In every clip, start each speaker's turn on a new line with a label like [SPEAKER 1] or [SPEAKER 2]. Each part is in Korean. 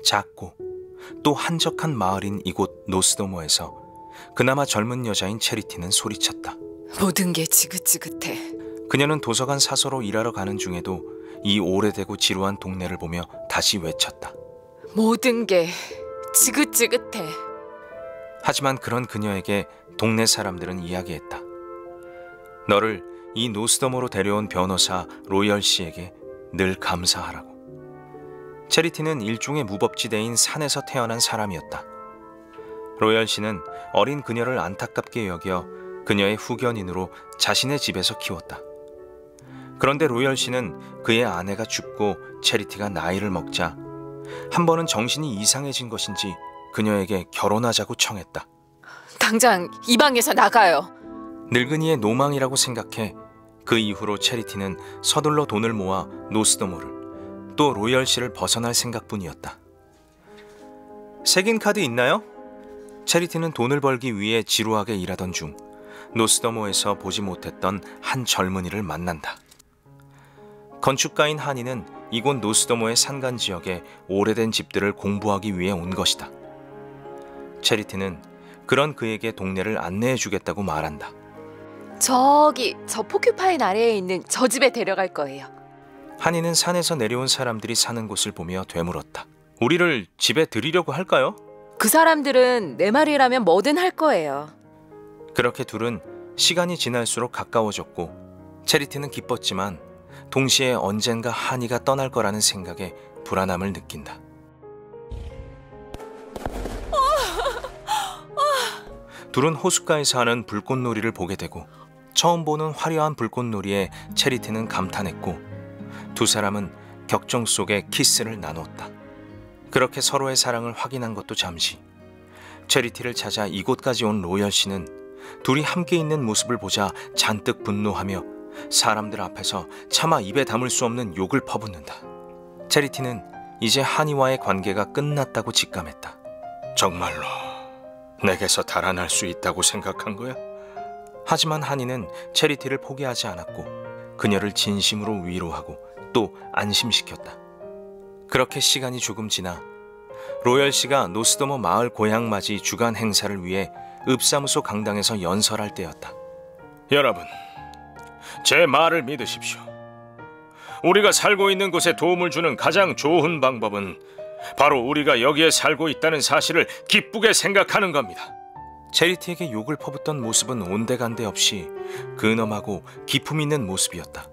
[SPEAKER 1] 작고 또 한적한 마을인 이곳 노스도모에서 그나마 젊은 여자인 체리티는 소리쳤다.
[SPEAKER 2] 모든 게 지긋지긋해.
[SPEAKER 1] 그녀는 도서관 사서로 일하러 가는 중에도 이 오래되고 지루한 동네를 보며 다시 외쳤다.
[SPEAKER 2] 모든 게 지긋지긋해.
[SPEAKER 1] 하지만 그런 그녀에게 동네 사람들은 이야기했다. 너를 이 노스도모로 데려온 변호사 로열 씨에게 늘 감사하라고. 체리티는 일종의 무법지대인 산에서 태어난 사람이었다. 로열 씨는 어린 그녀를 안타깝게 여겨 그녀의 후견인으로 자신의 집에서 키웠다. 그런데 로열 씨는 그의 아내가 죽고 체리티가 나이를 먹자 한 번은 정신이 이상해진 것인지 그녀에게 결혼하자고 청했다.
[SPEAKER 2] 당장 이 방에서 나가요.
[SPEAKER 1] 늙은이의 노망이라고 생각해 그 이후로 체리티는 서둘러 돈을 모아 노스도모를 또 로열 씨를 벗어날 생각뿐이었다. 색인 카드 있나요? 체리티는 돈을 벌기 위해 지루하게 일하던 중 노스도모에서 보지 못했던 한 젊은이를 만난다. 건축가인 하니는 이곳 노스도모의 산간 지역에 오래된 집들을 공부하기 위해 온 것이다. 체리티는 그런 그에게 동네를 안내해 주겠다고 말한다.
[SPEAKER 2] 저기 저 포큐파인 아래에 있는 저 집에 데려갈 거예요.
[SPEAKER 1] 하니는 산에서 내려온 사람들이 사는 곳을 보며 되물었다. 우리를 집에 들이려고 할까요?
[SPEAKER 2] 그 사람들은 내 말이라면 뭐든 할 거예요.
[SPEAKER 1] 그렇게 둘은 시간이 지날수록 가까워졌고 체리티는 기뻤지만 동시에 언젠가 하니가 떠날 거라는 생각에 불안함을 느낀다. 둘은 호숫가에서 하는 불꽃놀이를 보게 되고 처음 보는 화려한 불꽃놀이에 체리티는 감탄했고 두 사람은 격정 속에 키스를 나눴다. 그렇게 서로의 사랑을 확인한 것도 잠시. 체리티를 찾아 이곳까지 온 로열 씨는 둘이 함께 있는 모습을 보자 잔뜩 분노하며 사람들 앞에서 차마 입에 담을 수 없는 욕을 퍼붓는다. 체리티는 이제 하니와의 관계가 끝났다고 직감했다. 정말로 내게서 달아날 수 있다고 생각한 거야? 하지만 하니는 체리티를 포기하지 않았고 그녀를 진심으로 위로하고 또 안심시켰다. 그렇게 시간이 조금 지나 로열 씨가 노스도모 마을 고향맞이 주간 행사를 위해 읍사무소 강당에서 연설할 때였다. 여러분, 제 말을 믿으십시오. 우리가 살고 있는 곳에 도움을 주는 가장 좋은 방법은 바로 우리가 여기에 살고 있다는 사실을 기쁘게 생각하는 겁니다. 체리티에게 욕을 퍼붓던 모습은 온데간데 없이 근엄하고 기품 있는 모습이었다.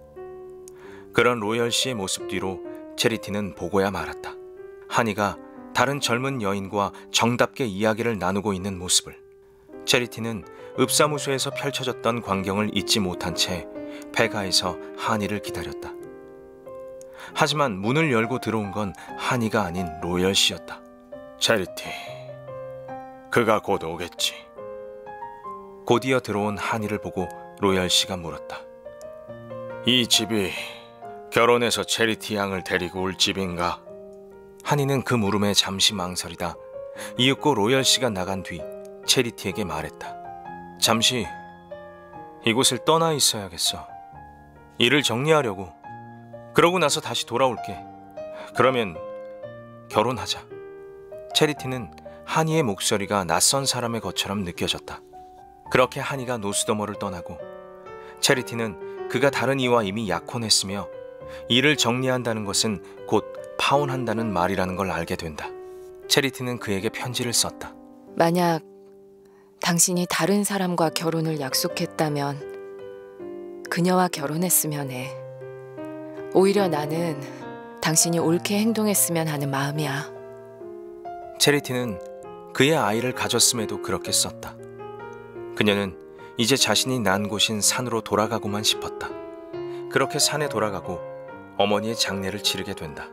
[SPEAKER 1] 그런 로열 씨의 모습 뒤로 체리티는 보고야 말았다. 하니가 다른 젊은 여인과 정답게 이야기를 나누고 있는 모습을. 체리티는 읍사무소에서 펼쳐졌던 광경을 잊지 못한 채 폐가에서 하니를 기다렸다. 하지만 문을 열고 들어온 건 하니가 아닌 로열 씨였다. 체리티, 그가 곧 오겠지. 곧이어 들어온 하니를 보고 로열 씨가 물었다. 이 집이 결혼해서 체리티 양을 데리고 올 집인가? 하니는 그 물음에 잠시 망설이다 이윽고 로열 씨가 나간 뒤 체리티에게 말했다. 잠시 이곳을 떠나 있어야겠어. 일을 정리하려고. 그러고 나서 다시 돌아올게. 그러면 결혼하자. 체리티는 하니의 목소리가 낯선 사람의 것처럼 느껴졌다. 그렇게 하니가 노스도모를 떠나고 체리티는 그가 다른 이와 이미 약혼했으며 일을 정리한다는 것은 곧 파혼한다는 말이라는 걸 알게 된다. 체리티는 그에게 편지를 썼다.
[SPEAKER 2] 만약 당신이 다른 사람과 결혼을 약속했다면 그녀와 결혼했으면 해. 오히려 나는 당신이 옳게 행동했으면 하는 마음이야.
[SPEAKER 1] 체리티는 그의 아이를 가졌음에도 그렇게 썼다. 그녀는 이제 자신이 난 곳인 산으로 돌아가고만 싶었다. 그렇게 산에 돌아가고 어머니의 장례를 치르게 된다.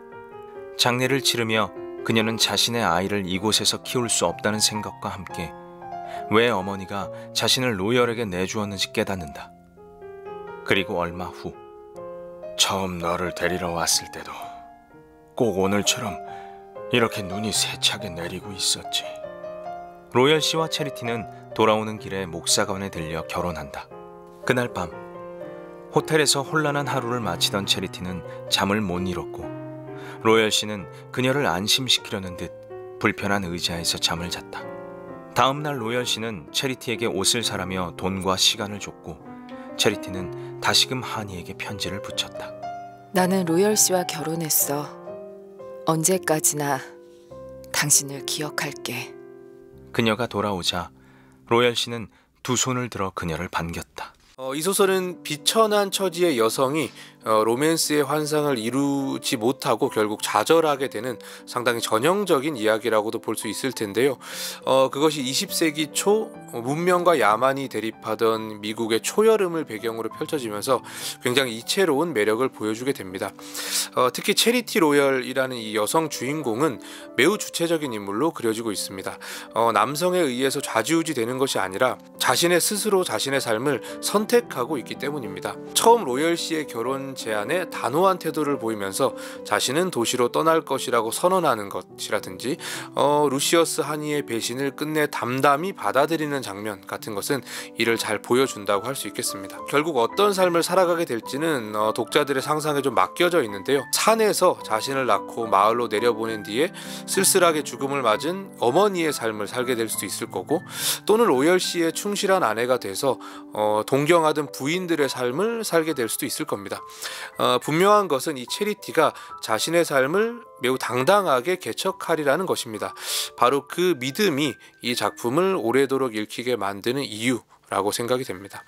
[SPEAKER 1] 장례를 치르며 그녀는 자신의 아이를 이곳에서 키울 수 없다는 생각과 함께 왜 어머니가 자신을 로열에게 내주었는지 깨닫는다. 그리고 얼마 후 처음 너를 데리러 왔을 때도 꼭 오늘처럼 이렇게 눈이 세차게 내리고 있었지. 로열 씨와 체리티는 돌아오는 길에 목사관에 들려 결혼한다. 그날 밤 호텔에서 혼란한 하루를 마치던 체리티는 잠을 못 이뤘고 로열 씨는 그녀를 안심시키려는 듯 불편한 의자에서 잠을 잤다. 다음 날 로열 씨는 체리티에게 옷을 사라며 돈과 시간을 줬고 체리티는 다시금 하니에게 편지를 붙였다.
[SPEAKER 2] 나는 로열 씨와 결혼했어. 언제까지나 당신을 기억할게.
[SPEAKER 1] 그녀가 돌아오자 로열 씨는 두 손을 들어 그녀를 반겼다.
[SPEAKER 3] 이 소설은 비천한 처지의 여성이 로맨스의 환상을 이루지 못하고 결국 좌절하게 되는 상당히 전형적인 이야기라고도 볼 수 있을 텐데요. 그것이 20세기 초 문명과 야만이 대립하던 미국의 초여름을 배경으로 펼쳐지면서 굉장히 이채로운 매력을 보여주게 됩니다. 특히 체리티 로열이라는 이 여성 주인공은 매우 주체적인 인물로 그려지고 있습니다. 남성에 의해서 좌지우지 되는 것이 아니라 자신의 스스로 자신의 삶을 선택하고 있기 때문입니다. 처음 로열 씨의 결혼 제안에 단호한 태도를 보이면서 자신은 도시로 떠날 것이라고 선언하는 것이라든지 루시어스 하니의 배신을 끝내 담담히 받아들이는 장면 같은 것은 이를 잘 보여준다고 할 수 있겠습니다. 결국 어떤 삶을 살아가게 될지는 독자들의 상상에 좀 맡겨져 있는데요. 산에서 자신을 낳고 마을로 내려보낸 뒤에 쓸쓸하게 죽음을 맞은 어머니의 삶을 살게 될 수도 있을 거고, 또는 로열 씨의 충실한 아내가 돼서 동경하던 부인들의 삶을 살게 될 수도 있을 겁니다. 분명한 것은 이 체리티가 자신의 삶을 매우 당당하게 개척하리라는 것입니다. 바로 그 믿음이 이 작품을 오래도록 읽히게 만드는 이유라고 생각이 됩니다.